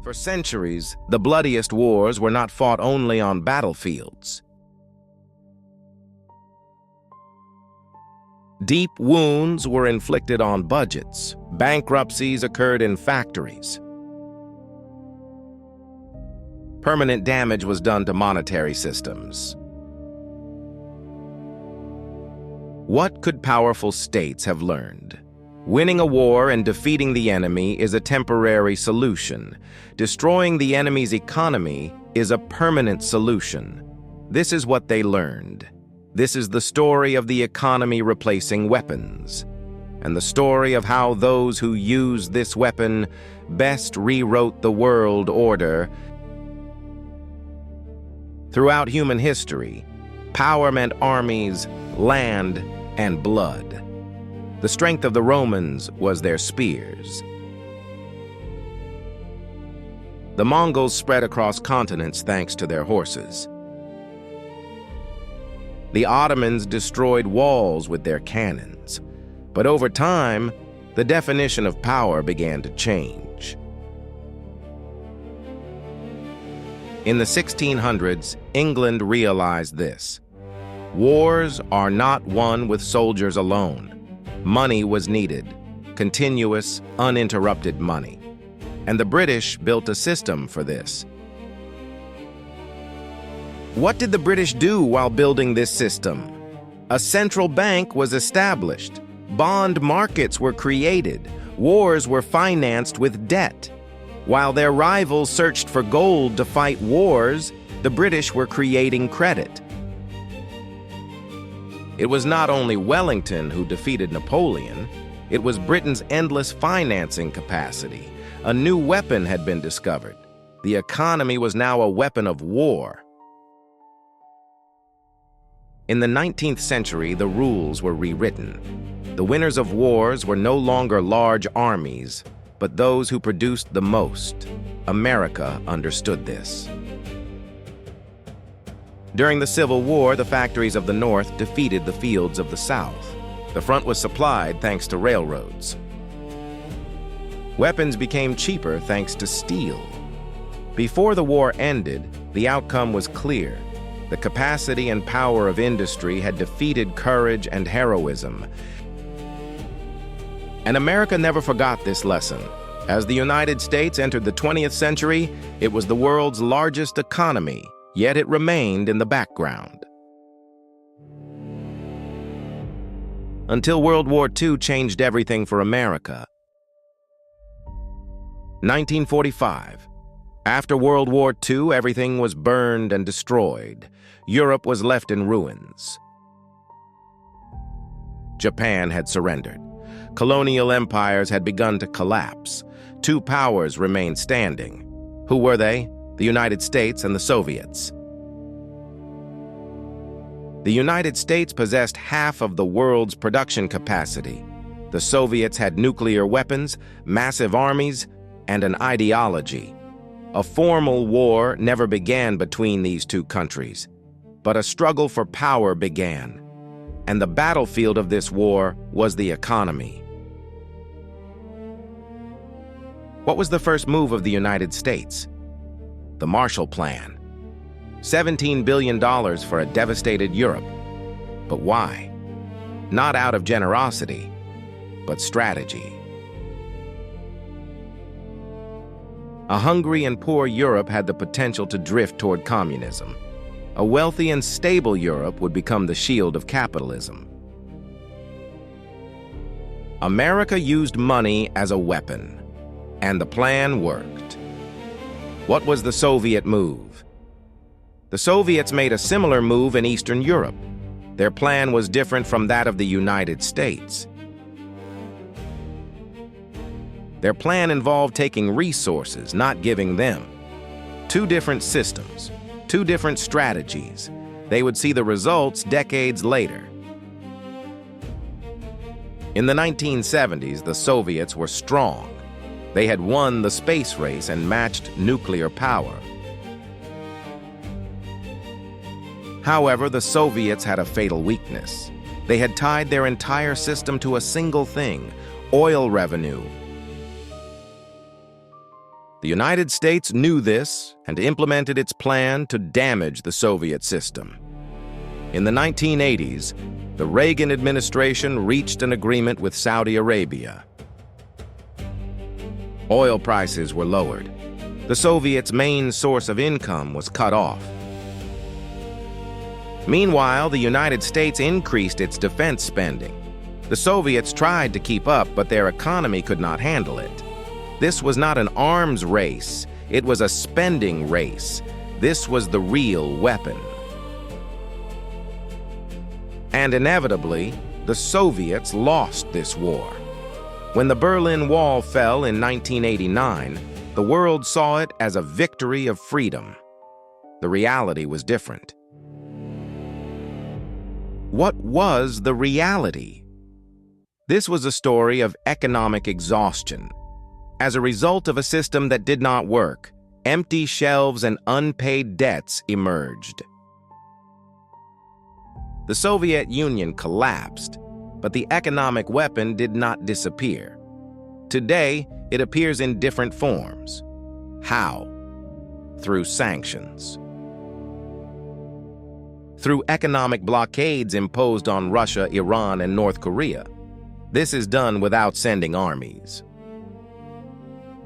For centuries, the bloodiest wars were not fought only on battlefields. Deep wounds were inflicted on budgets. Bankruptcies occurred in factories. Permanent damage was done to monetary systems. What could powerful states have learned? Winning a war and defeating the enemy is a temporary solution. Destroying the enemy's economy is a permanent solution. This is what they learned. This is the story of the economy replacing weapons, and the story of how those who used this weapon best rewrote the world order. Throughout human history, power meant armies, land, and blood. The strength of the Romans was their spears. The Mongols spread across continents thanks to their horses. The Ottomans destroyed walls with their cannons. But over time, the definition of power began to change. In the 1600s, England realized this. Wars are not won with soldiers alone. Money was needed, continuous, uninterrupted money. And the British built a system for this. What did the British do while building this system? A central bank was established. Bond markets were created. Wars were financed with debt. While their rivals searched for gold to fight wars, the British were creating credit. It was not only Wellington who defeated Napoleon, it was Britain's endless financing capacity. A new weapon had been discovered. The economy was now a weapon of war. In the 19th century, the rules were rewritten. The winners of wars were no longer large armies, but those who produced the most. America understood this. During the Civil War, the factories of the North defeated the fields of the South. The front was supplied thanks to railroads. Weapons became cheaper thanks to steel. Before the war ended, the outcome was clear. The capacity and power of industry had defeated courage and heroism. And America never forgot this lesson. As the United States entered the 20th century, it was the world's largest economy, yet it remained in the background. Until World War II changed everything for America. 1945. After World War II, everything was burned and destroyed. Europe was left in ruins. Japan had surrendered. Colonial empires had begun to collapse. Two powers remained standing. Who were they? The United States and the Soviets. The United States possessed half of the world's production capacity. The Soviets had nuclear weapons, massive armies, and an ideology. A formal war never began between these two countries, but a struggle for power began, and the battlefield of this war was the economy. What was the first move of the United States? The Marshall Plan. $17 billion for a devastated Europe. But why? Not out of generosity, but strategy. A hungry and poor Europe had the potential to drift toward communism. A wealthy and stable Europe would become the shield of capitalism. America used money as a weapon, and the plan worked. What was the Soviet move? The Soviets made a similar move in Eastern Europe. Their plan was different from that of the United States. Their plan involved taking resources, not giving them. Two different systems, two different strategies. They would see the results decades later. In the 1970s, the Soviets were strong. They had won the space race and matched nuclear power. However, the Soviets had a fatal weakness. They had tied their entire system to a single thing: oil revenue. The United States knew this and implemented its plan to damage the Soviet system. In the 1980s, the Reagan administration reached an agreement with Saudi Arabia. Oil prices were lowered. The Soviets' main source of income was cut off. Meanwhile, the United States increased its defense spending. The Soviets tried to keep up, but their economy could not handle it. This was not an arms race, it was a spending race. This was the real weapon. And inevitably, the Soviets lost this war. When the Berlin Wall fell in 1989, the world saw it as a victory of freedom. The reality was different. What was the reality? This was a story of economic exhaustion. As a result of a system that did not work, empty shelves and unpaid debts emerged. The Soviet Union collapsed, but the economic weapon did not disappear. Today, it appears in different forms. How? Through sanctions. Through economic blockades imposed on Russia, Iran, and North Korea. This is done without sending armies.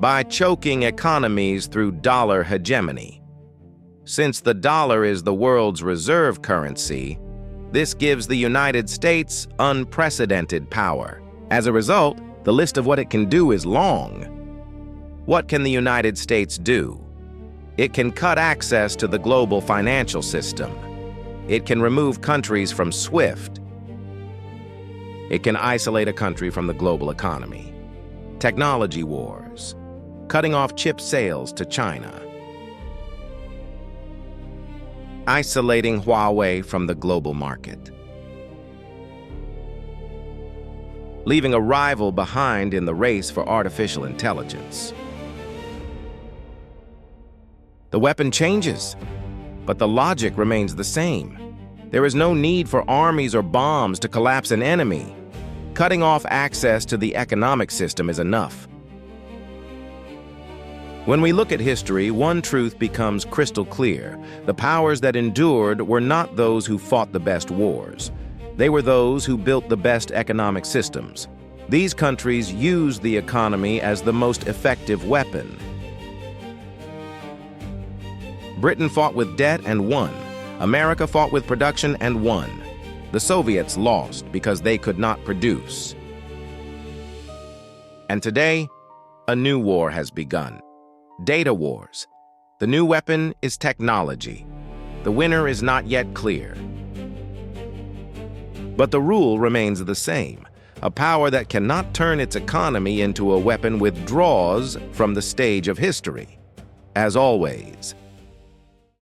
By choking economies through dollar hegemony. Since the dollar is the world's reserve currency, this gives the United States unprecedented power. As a result, the list of what it can do is long. What can the United States do? It can cut access to the global financial system. It can remove countries from SWIFT. It can isolate a country from the global economy. Technology wars. Cutting off chip sales to China. Isolating Huawei from the global market. Leaving a rival behind in the race for artificial intelligence. The weapon changes, but the logic remains the same. There is no need for armies or bombs to collapse an enemy. Cutting off access to the economic system is enough. When we look at history, one truth becomes crystal clear. The powers that endured were not those who fought the best wars. They were those who built the best economic systems. These countries used the economy as the most effective weapon. Britain fought with debt and won. America fought with production and won. The Soviets lost because they could not produce. And today, a new war has begun. Data wars. The new weapon is technology. The winner is not yet clear. But the rule remains the same. A power that cannot turn its economy into a weapon withdraws from the stage of history. As always,